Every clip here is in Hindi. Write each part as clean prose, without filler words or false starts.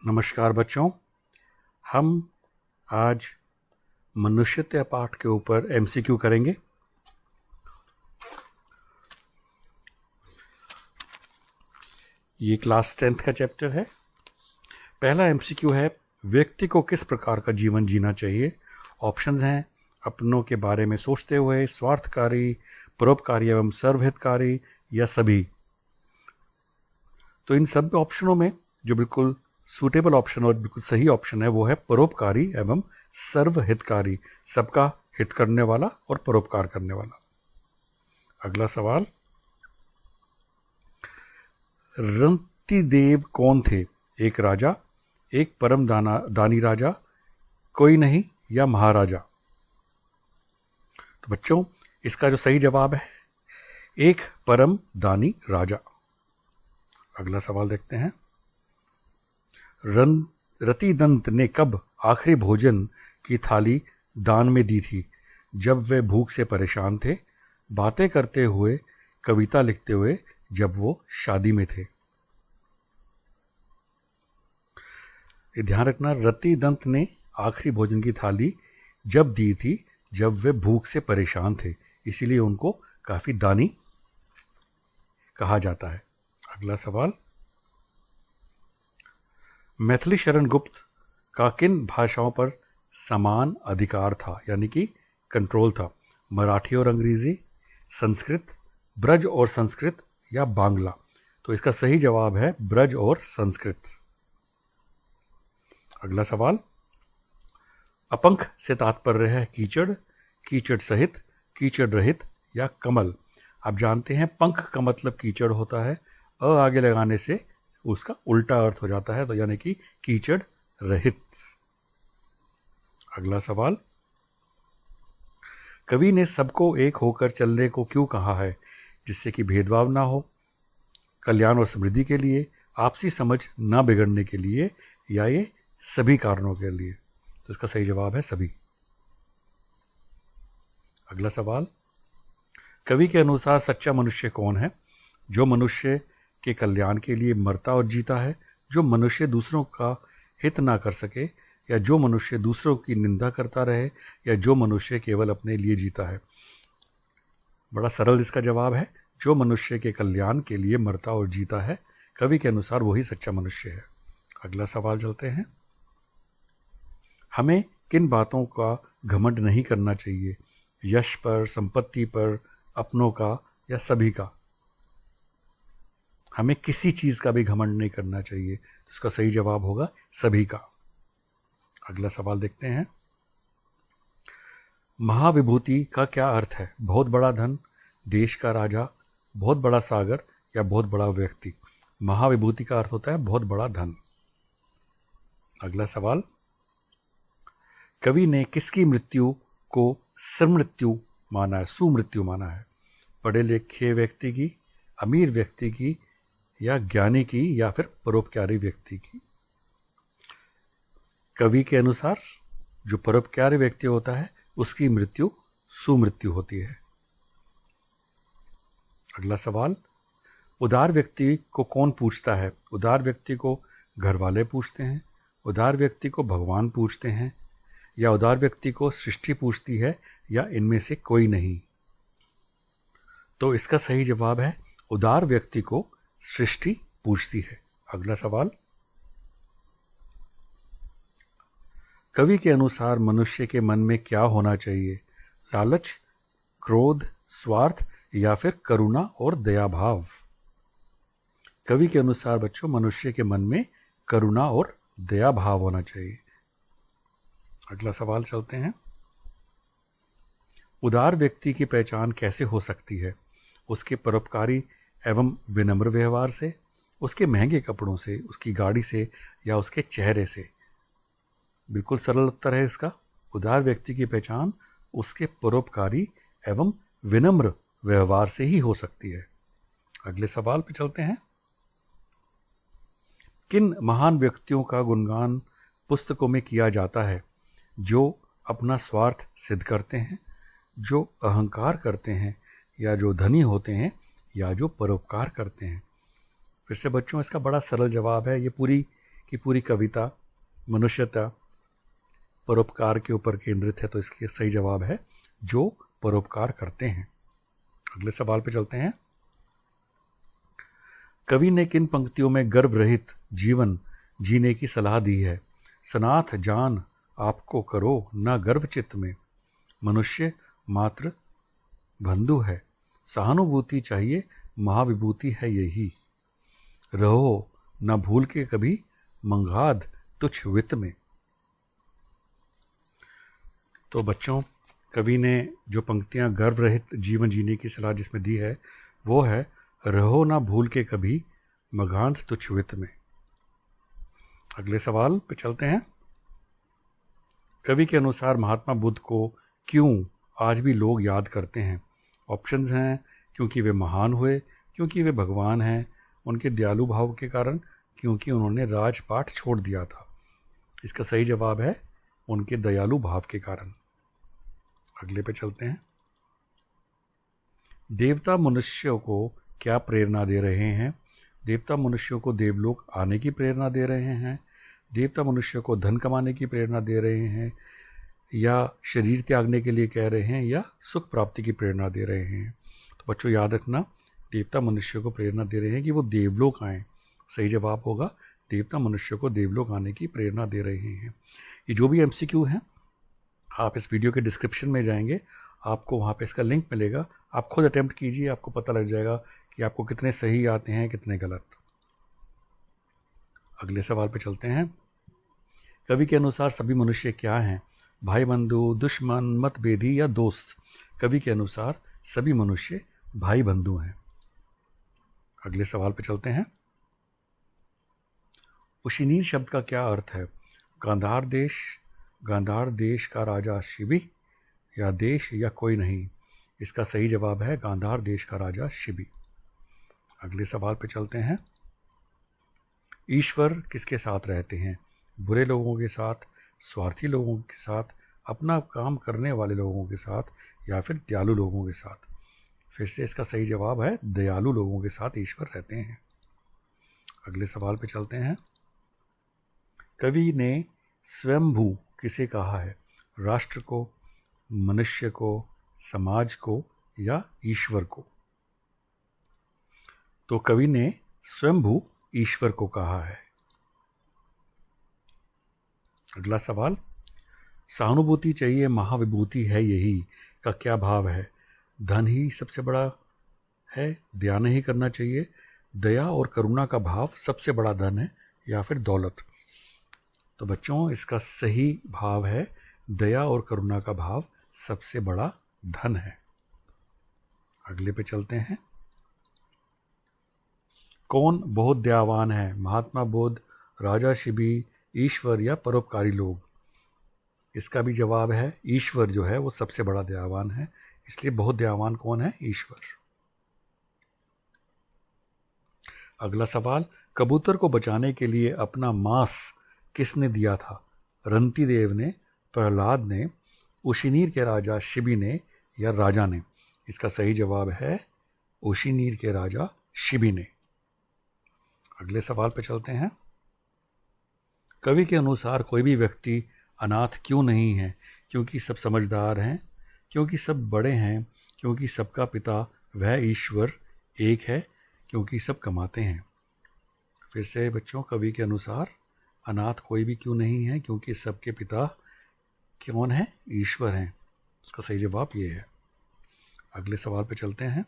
नमस्कार बच्चों, हम आज मनुष्यत्व पाठ के ऊपर एमसीक्यू करेंगे। ये क्लास 10th का चैप्टर है। पहला एमसीक्यू है, व्यक्ति को किस प्रकार का जीवन जीना चाहिए। ऑप्शंस हैं, अपनों के बारे में सोचते हुए, स्वार्थकारी, परोपकारी एवं सर्वहितकारी या सभी। तो इन सब ऑप्शनों में जो बिल्कुल सूटेबल ऑप्शन और बिल्कुल सही ऑप्शन है वो है परोपकारी एवं सर्वहितकारी, सबका हित करने वाला और परोपकार करने वाला। अगला सवाल, रंतिदेव कौन थे? एक राजा, एक परम दानी राजा, कोई नहीं या महाराजा। तो बच्चों, इसका जो सही जवाब है एक परम दानी राजा। अगला सवाल देखते हैं, रतिदंत ने कब आखिरी भोजन की थाली दान में दी थी? जब वे भूख से परेशान थे, बातें करते हुए, कविता लिखते हुए, जब वो शादी में थे। ये ध्यान रखना, रतिदंत ने आखिरी भोजन की थाली जब दी थी जब वे भूख से परेशान थे, इसीलिए उनको काफी दानी कहा जाता है। अगला सवाल, मैथिली शरण गुप्त का किन भाषाओं पर समान अधिकार था, यानी कि कंट्रोल था? मराठी और अंग्रेजी, संस्कृत, ब्रज और संस्कृत या बांग्ला। तो इसका सही जवाब है ब्रज और संस्कृत। अगला सवाल, अपंख से तात्पर्य है कीचड़, कीचड़ सहित, कीचड़ रहित या कमल। आप जानते हैं पंख का मतलब कीचड़ होता है, अ आगे लगाने से उसका उल्टा अर्थ हो जाता है, तो यानी कि कीचड़ रहित। अगला सवाल, कवि ने सबको एक होकर चलने को क्यों कहा है? जिससे कि भेदभाव ना हो, कल्याण और समृद्धि के लिए, आपसी समझ ना बिगड़ने के लिए, या ये सभी कारणों के लिए। तो इसका सही जवाब है सभी। अगला सवाल, कवि के अनुसार सच्चा मनुष्य कौन है? जो मनुष्य के कल्याण के लिए मरता और जीता है, जो मनुष्य दूसरों का हित ना कर सके, या जो मनुष्य दूसरों की निंदा करता रहे, या जो मनुष्य केवल अपने लिए जीता है। बड़ा सरल इसका जवाब है, जो मनुष्य के कल्याण के लिए मरता और जीता है, कवि के अनुसार वही सच्चा मनुष्य है। अगला सवाल चलते हैं, हमें किन बातों का घमंड नहीं करना चाहिए? यश पर, संपत्ति पर, अपनों का या सभी का। हमें किसी चीज का भी घमंड नहीं करना चाहिए, तो इसका सही जवाब होगा सभी का। अगला सवाल देखते हैं, महाविभूति का क्या अर्थ है? बहुत बड़ा धन, देश का राजा, बहुत बड़ा सागर या बहुत बड़ा व्यक्ति। महाविभूति का अर्थ होता है बहुत बड़ा धन। अगला सवाल, कवि ने किसकी मृत्यु को सुमृत्यु माना है? सुमृत्यु माना है? पढ़े लिखे व्यक्ति की, अमीर व्यक्ति की, या ज्ञानी की, या फिर परोपकारी व्यक्ति की। कवि के अनुसार जो परोपकारी व्यक्ति होता है उसकी मृत्यु सुमृत्यु होती है। अगला सवाल, उदार व्यक्ति को कौन पूछता है? उदार व्यक्ति को घर वाले पूछते हैं, उदार व्यक्ति को भगवान पूछते हैं, या उदार व्यक्ति को सृष्टि पूछती है, या इनमें से कोई नहीं। तो इसका सही जवाब है उदार व्यक्ति को सृष्टि पूछती है। अगला सवाल, कवि के अनुसार मनुष्य के मन में क्या होना चाहिए? लालच, क्रोध, स्वार्थ या फिर करुणा और दया भाव। कवि के अनुसार बच्चों मनुष्य के मन में करुणा और दया भाव होना चाहिए। अगला सवाल चलते हैं, उदार व्यक्ति की पहचान कैसे हो सकती है? उसके परोपकारी एवं विनम्र व्यवहार से, उसके महंगे कपड़ों से, उसकी गाड़ी से, या उसके चेहरे से। बिल्कुल सरल उत्तर है इसका, उदार व्यक्ति की पहचान उसके परोपकारी एवं विनम्र व्यवहार से ही हो सकती है। अगले सवाल पे चलते हैं, किन महान व्यक्तियों का गुणगान पुस्तकों में किया जाता है? जो अपना स्वार्थ सिद्ध करते हैं, जो अहंकार करते हैं, या जो धनी होते हैं, या जो परोपकार करते हैं। फिर से बच्चों, इसका बड़ा सरल जवाब है, ये पूरी कि पूरी कविता मनुष्यता परोपकार के ऊपर केंद्रित है, तो इसके सही जवाब है जो परोपकार करते हैं। अगले सवाल पे चलते हैं। कवि ने किन पंक्तियों में गर्व रहित जीवन जीने की सलाह दी है? सनाथ जान आपको करो न गर्व चित्त में, मनुष्य मात्र बंधु है, सहानुभूति चाहिए महाविभूति है यही, रहो न भूल के कभी मंगाद तुच्छ वित्त में। तो बच्चों, कवि ने जो पंक्तियां गर्व रहित जीवन जीने की सलाह जिसमें दी है वो है रहो ना भूल के कभी मघांध तुच्छ वित्त में। अगले सवाल पे चलते हैं। कवि के अनुसार महात्मा बुद्ध को क्यों आज भी लोग याद करते हैं? ऑप्शंस हैं क्योंकि वे महान हुए, क्योंकि वे भगवान हैं, उनके दयालु भाव के कारण, क्योंकि उन्होंने राजपाट छोड़ दिया था। इसका सही जवाब है उनके दयालु भाव के कारण। अगले पे चलते हैं। देवता मनुष्यों को क्या प्रेरणा दे रहे हैं? देवता मनुष्यों को देवलोक आने की प्रेरणा दे रहे हैं, देवता मनुष्यों को धन कमाने की प्रेरणा दे रहे हैं, या शरीर त्यागने के लिए कह रहे हैं, या सुख प्राप्ति की प्रेरणा दे रहे हैं? तो बच्चों याद रखना, देवता मनुष्य को प्रेरणा दे रहे हैं कि वो देवलोक आएँ। सही जवाब होगा देवता मनुष्य को देवलोक आने की प्रेरणा दे रहे हैं। ये जो भी MCQ हैं, आप इस वीडियो के डिस्क्रिप्शन में जाएंगे, आपको वहाँ पे इसका लिंक मिलेगा, आप खुद अटेम्प्ट कीजिए, आपको पता लग जाएगा कि आपको कितने सही आते हैं कितने गलत। अगले सवाल पे चलते हैं। कवि के अनुसार सभी मनुष्य क्या हैं? भाई बंधु, दुश्मन, मतभेदी या दोस्त? कवि के अनुसार सभी मनुष्य भाई बंधु हैं। अगले सवाल पे चलते हैं। उशिनीर शब्द का क्या अर्थ है? गांधार देश का राजा शिबी, या देश या कोई नहीं? इसका सही जवाब है गांधार देश का राजा शिबी। अगले सवाल पे चलते हैं। ईश्वर किसके साथ रहते हैं? बुरे लोगों के साथ, स्वार्थी लोगों के साथ, अपना काम करने वाले लोगों के साथ, या फिर दयालु लोगों के साथ? फिर से इसका सही जवाब है दयालु लोगों के साथ ईश्वर रहते हैं। अगले सवाल पे चलते हैं। कवि ने स्वयंभू किसे कहा है? राष्ट्र को, मनुष्य को, समाज को, या ईश्वर को? तो कवि ने स्वयंभू ईश्वर को कहा है। अगला सवाल। सहानुभूति चाहिए महाविभूति है यही का क्या भाव है? धन ही सबसे बड़ा है, दया नहीं करना चाहिए, दया और करुणा का भाव सबसे बड़ा धन है, या फिर दौलत? तो बच्चों इसका सही भाव है दया और करुणा का भाव सबसे बड़ा धन है। अगले पे चलते हैं। कौन बहुत दयावान है? महात्मा बुद्ध, राजा शिबी, ईश्वर या परोपकारी लोग? इसका भी जवाब है ईश्वर जो है वो सबसे बड़ा दयावान है, इसलिए बहुत दयावान कौन है? ईश्वर। अगला सवाल। कबूतर को बचाने के लिए अपना मांस किसने दिया था? रंती देव ने, प्रहलाद ने, उशिनीर के राजा शिबी ने, या राजा ने? इसका सही जवाब है उशिनीर के राजा शिबी ने। अगले सवाल पे चलते हैं। कवि के अनुसार कोई भी व्यक्ति अनाथ क्यों नहीं है? क्योंकि सब समझदार हैं, क्योंकि सब बड़े हैं, क्योंकि सबका पिता वह ईश्वर एक है, क्योंकि सब कमाते हैं? फिर से बच्चों, कवि के अनुसार अनाथ कोई भी क्यों नहीं है? क्योंकि सबके पिता कौन है? ईश्वर हैं। उसका सही जवाब ये है। अगले सवाल पे चलते हैं।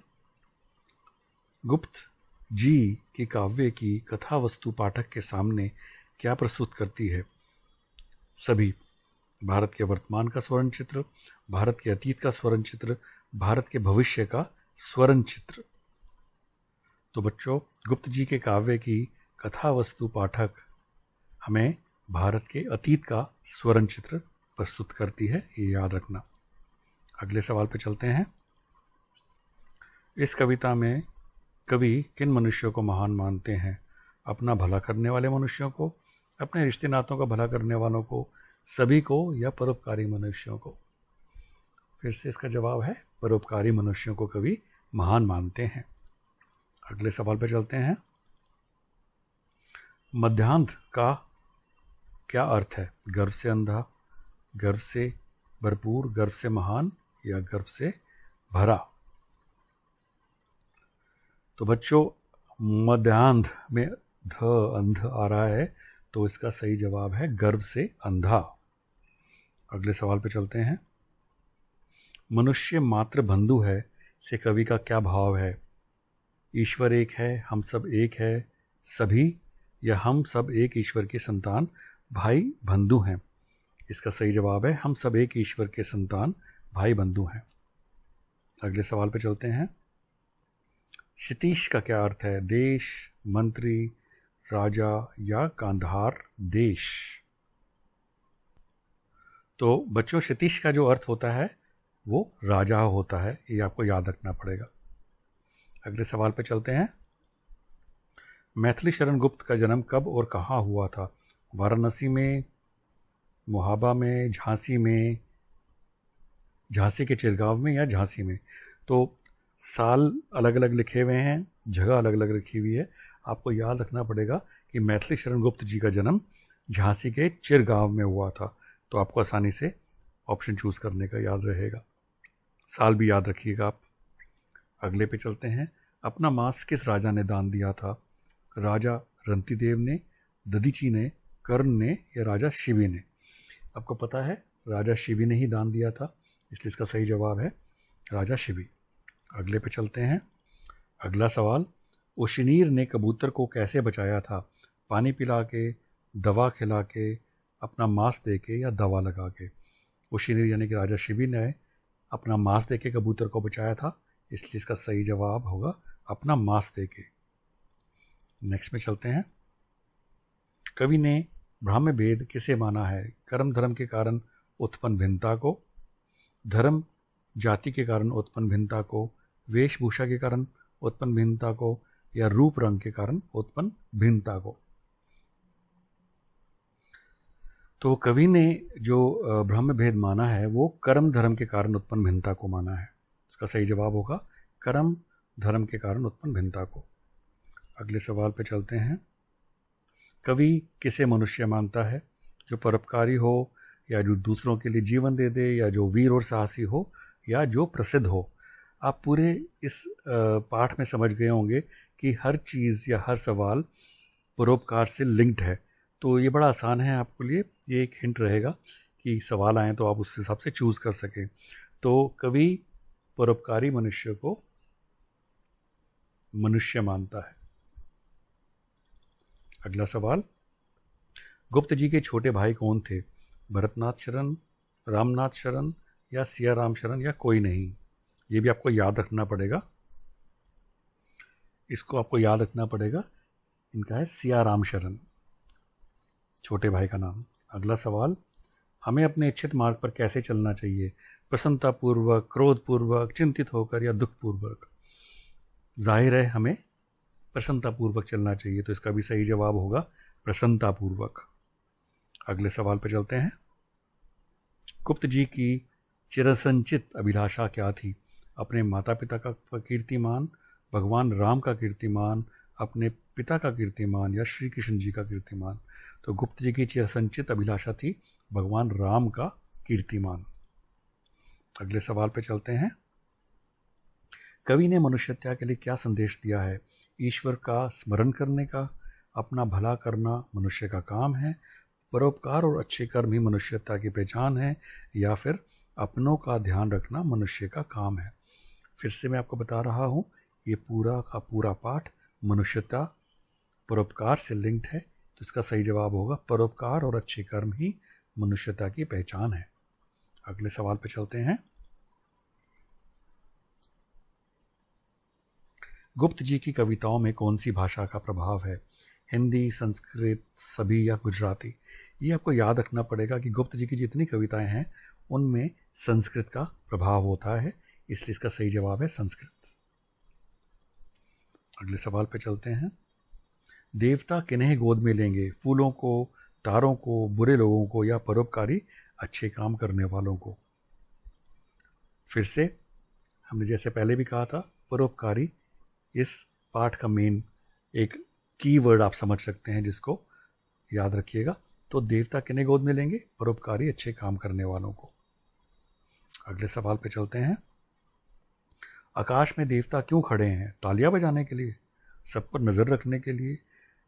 गुप्त जी की काव्य की कथा वस्तु पाठक के सामने क्या प्रस्तुत करती है? सभी। भारत के वर्तमान का स्वर्ण चित्र, भारत के अतीत का स्वर्ण चित्र, भारत के भविष्य का स्वर्ण चित्र? तो बच्चों, गुप्त जी के काव्य की कथा वस्तु पाठक हमें भारत के अतीत का स्वर्ण चित्र प्रस्तुत करती है, ये याद रखना। अगले सवाल पे चलते हैं। इस कविता में कवि किन मनुष्यों को महान मानते हैं? अपना भला करने वाले मनुष्यों को, अपने रिश्ते नातों का भला करने वालों को, सभी को, या परोपकारी मनुष्यों को? फिर से इसका जवाब है परोपकारी मनुष्यों को कवि महान मानते हैं। अगले सवाल पर चलते हैं। मध्यांत का क्या अर्थ है? गर्व से अंधा, गर्व से भरपूर, गर्व से महान या गर्व से भरा? तो बच्चों मध्यांध में ध अंध आ रहा है, तो इसका सही जवाब है गर्व से अंधा। अगले सवाल पे चलते हैं। मनुष्य मात्र बंधु है से कवि का क्या भाव है? ईश्वर एक है, हम सब एक है, सभी, या हम सब एक ईश्वर के संतान भाई बंधु हैं? इसका सही जवाब है हम सब एक ईश्वर के संतान भाई बंधु हैं। अगले सवाल पे चलते हैं। क्षितीश का क्या अर्थ है? देश, मंत्री, राजा या कांधार देश? तो बच्चों क्षितीश का जो अर्थ होता है वो राजा होता है, ये आपको याद रखना पड़ेगा। अगले सवाल पे चलते हैं। मैथिली शरण गुप्त का जन्म कब और कहाँ हुआ था? वाराणसी में, मोहाबा में, झांसी में, झांसी के चिरगांव में या झांसी में? तो साल अलग अलग लिखे हुए हैं, जगह अलग अलग रखी हुई है। आपको याद रखना पड़ेगा कि मैथिली शरण गुप्त जी का जन्म झांसी के चिरगांव में हुआ था। तो आपको आसानी से ऑप्शन चूज करने का याद रहेगा, साल भी याद रखिएगा आप। अगले पे चलते हैं। अपना मांस किस राजा ने दान दिया था? राजा रंतिदेव ने, दधीची ने, कर्ण ने या राजा शिवी ने? आपको पता है राजा शिवी ने ही दान दिया था, इसलिए इसका सही जवाब है राजा शिवी। अगले पे चलते हैं। अगला सवाल। उशनीर ने कबूतर को कैसे बचाया था? पानी पिला के, दवा खिला के, अपना मांस दे के या दवा लगा के? उशनीर यानी कि राजा शिवी ने अपना मांस दे के कबूतर को बचाया था, इसलिए इसका सही जवाब होगा अपना मांस दे के। नेक्स्ट में चलते हैं। कवि ने ब्राह्म भेद किसे माना है? कर्म धर्म के कारण उत्पन्न भिन्नता को, धर्म जाति के कारण उत्पन्न भिन्नता को, वेशभूषा के कारण उत्पन्न भिन्नता को, या रूप रंग के कारण उत्पन्न भिन्नता को? तो कवि ने जो ब्रह्म भेद माना है वो कर्म धर्म के कारण उत्पन्न भिन्नता को माना है। इसका सही जवाब होगा कर्म धर्म के कारण उत्पन्न भिन्नता को। अगले सवाल पे चलते हैं। कवि किसे मनुष्य मानता है? जो परोपकारी हो, या जो दूसरों के लिए जीवन दे दे, या जो वीर और साहसी हो, या जो प्रसिद्ध हो? आप पूरे इस पाठ में समझ गए होंगे कि हर चीज़ या हर सवाल परोपकार से लिंक्ड है। तो ये बड़ा आसान है आपके लिए, ये एक हिंट रहेगा कि सवाल आए तो आप उस हिसाब से चूज़ कर सकें। तो कवि परोपकारी मनुष्य को मनुष्य मानता है। अगला सवाल। गुप्त जी के छोटे भाई कौन थे? भरतनाथ शरण, रामनाथ शरण या सिया राम शरण या कोई नहीं? ये भी आपको याद रखना पड़ेगा, इसको आपको याद रखना पड़ेगा। इनका है सिया राम शरण, छोटे भाई का नाम। अगला सवाल। हमें अपने इच्छित मार्ग पर कैसे चलना चाहिए? प्रसन्नतापूर्वक, क्रोधपूर्वक, चिंतित होकर या दुखपूर्वक? जाहिर है हमें प्रसन्नतापूर्वक चलना चाहिए, तो इसका भी सही जवाब होगा प्रसन्नतापूर्वक। अगले सवाल पर चलते हैं। गुप्त जी की चिरसंचित अभिलाषा क्या थी? अपने माता पिता का कीर्तिमान, भगवान राम का कीर्तिमान, अपने पिता का कीर्तिमान या श्री कृष्ण जी का कीर्तिमान? तो गुप्त जी की चिरसंचित अभिलाषा थी भगवान राम का कीर्तिमान। अगले सवाल पे चलते हैं। कवि ने मनुष्यता के लिए क्या संदेश दिया है? ईश्वर का स्मरण करने का, अपना भला करना मनुष्य का काम है, परोपकार और अच्छे कर्म ही मनुष्यता की पहचान है, या फिर अपनों का ध्यान रखना मनुष्य का काम है? फिर से मैं आपको बता रहा हूँ, ये पूरा का पूरा पाठ मनुष्यता परोपकार से लिंक्ड है, तो इसका सही जवाब होगा परोपकार और अच्छे कर्म ही मनुष्यता की पहचान है। अगले सवाल पे चलते हैं। गुप्त जी की कविताओं में कौन सी भाषा का प्रभाव है? हिंदी, संस्कृत, सभी या गुजराती? ये आपको याद रखना पड़ेगा कि गुप्त जी की जितनी कविताएं हैं उनमें संस्कृत का प्रभाव होता है, इसलिए इसका सही जवाब है संस्कृत। अगले सवाल पे चलते हैं। देवता किन्हें गोद में लेंगे? फूलों को, तारों को, बुरे लोगों को या परोपकारी अच्छे काम करने वालों को? फिर से हमने जैसे पहले भी कहा था, परोपकारी इस पाठ का मेन एक कीवर्ड आप समझ सकते हैं, जिसको याद रखिएगा तो देवता किन्हें गोद में लेंगे? परोपकारी अच्छे काम करने वालों को। अगले सवाल पे चलते हैं। आकाश में देवता क्यों खड़े हैं? तालियां बजाने के लिए, सब पर नज़र रखने के लिए,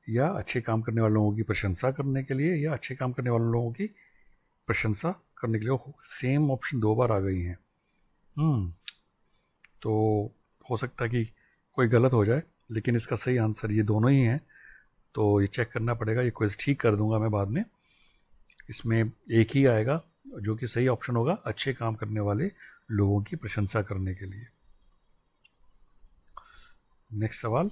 या अच्छे काम करने वाले लोगों की प्रशंसा करने के लिए, या अच्छे काम करने वाले लोगों की प्रशंसा करने के लिए? सेम ऑप्शन 2 बार आ गई हैं। तो हो सकता है कि कोई गलत हो जाए, लेकिन इसका सही आंसर ये दोनों ही हैं। तो ये चेक करना पड़ेगा, ये क्विज ठीक कर दूंगा मैं बाद में। इसमें एक ही आएगा जो कि सही ऑप्शन होगा, अच्छे काम करने वाले लोगों की प्रशंसा करने के लिए। नेक्स्ट सवाल,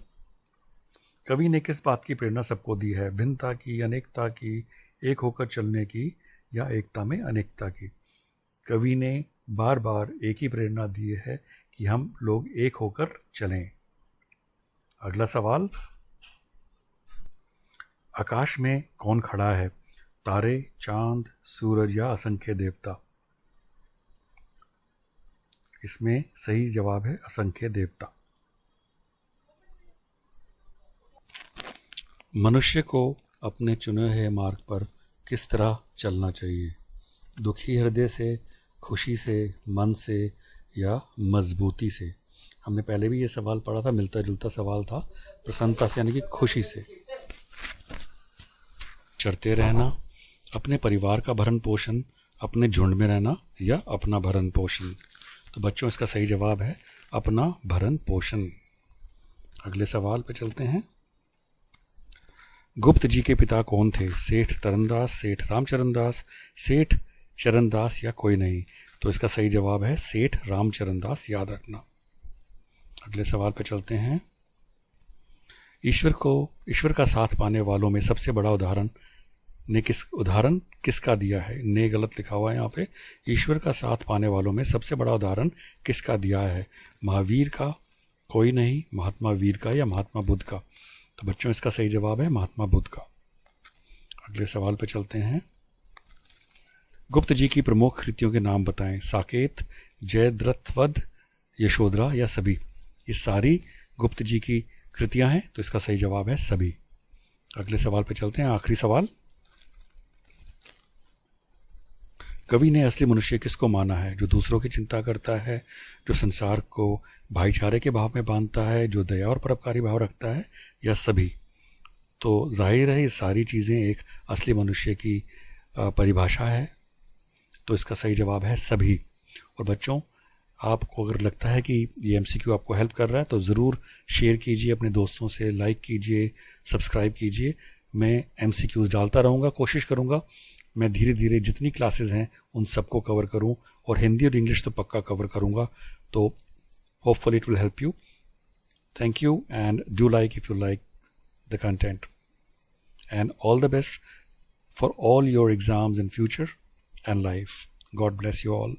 कवि ने किस बात की प्रेरणा सबको दी है? भिन्नता की, अनेकता की, एक होकर चलने की, या एकता में अनेकता की? कवि ने बार बार एक ही प्रेरणा दी है कि हम लोग एक होकर चलें। अगला सवाल, आकाश में कौन खड़ा है? तारे, चांद, सूरज, या असंख्य देवता? इसमें सही जवाब है असंख्य देवता। मनुष्य को अपने चुने हुए मार्ग पर किस तरह चलना चाहिए? दुखी हृदय से, खुशी से, मन से, या मजबूती से? हमने पहले भी ये सवाल पढ़ा था, मिलता जुलता सवाल था। प्रसन्नता से यानी कि खुशी से। चढ़ते रहना, अपने परिवार का भरण पोषण, अपने झुंड में रहना, या अपना भरण पोषण? तो बच्चों इसका सही जवाब है अपना भरण पोषण। अगले सवाल पे चलते हैं। गुप्त जी के पिता कौन थे? सेठ तरनदास, सेठ रामचरण दास, सेठ चरणदास, या कोई नहीं? तो इसका सही जवाब है सेठ रामचरण दास, याद रखना। अगले सवाल पे चलते हैं। ईश्वर का साथ पाने वालों में सबसे बड़ा उदाहरण किसका दिया है? ने गलत लिखा हुआ है यहाँ पे। ईश्वर का साथ पाने वालों में सबसे बड़ा उदाहरण किसका दिया है? महावीर का, कोई नहीं, महात्मा वीर का, या महात्मा बुद्ध का? तो बच्चों इसका सही जवाब है महात्मा बुद्ध का। अगले सवाल पे चलते हैं। गुप्त जी की प्रमुख कृतियों के नाम बताएं। साकेत, जयद्रथवध, यशोधरा, या सभी? ये सारी गुप्त जी की कृतियां हैं, तो इसका सही जवाब है सभी। अगले सवाल पे चलते हैं, आखिरी सवाल। कवि ने असली मनुष्य किसको माना है? जो दूसरों की चिंता करता है, जो संसार को भाईचारे के भाव में बांधता है, जो दया और परोपकारी भाव रखता है, या सभी? तो जाहिर है ये सारी चीज़ें एक असली मनुष्य की परिभाषा है, तो इसका सही जवाब है सभी। और बच्चों, आपको अगर लगता है कि ये MCQ आपको हेल्प कर रहा है तो ज़रूर शेयर कीजिए अपने दोस्तों से, लाइक कीजिए, सब्सक्राइब कीजिए। मैं MCQs डालता रहूँगा, कोशिश करूँगा मैं धीरे धीरे जितनी क्लासेस हैं उन सबको कवर करूं, और हिंदी और इंग्लिश तो पक्का कवर करूंगा। तो hopefully it will help you. Thank you and do like if you like the content, and all the best for all your exams in future and life. God bless you all.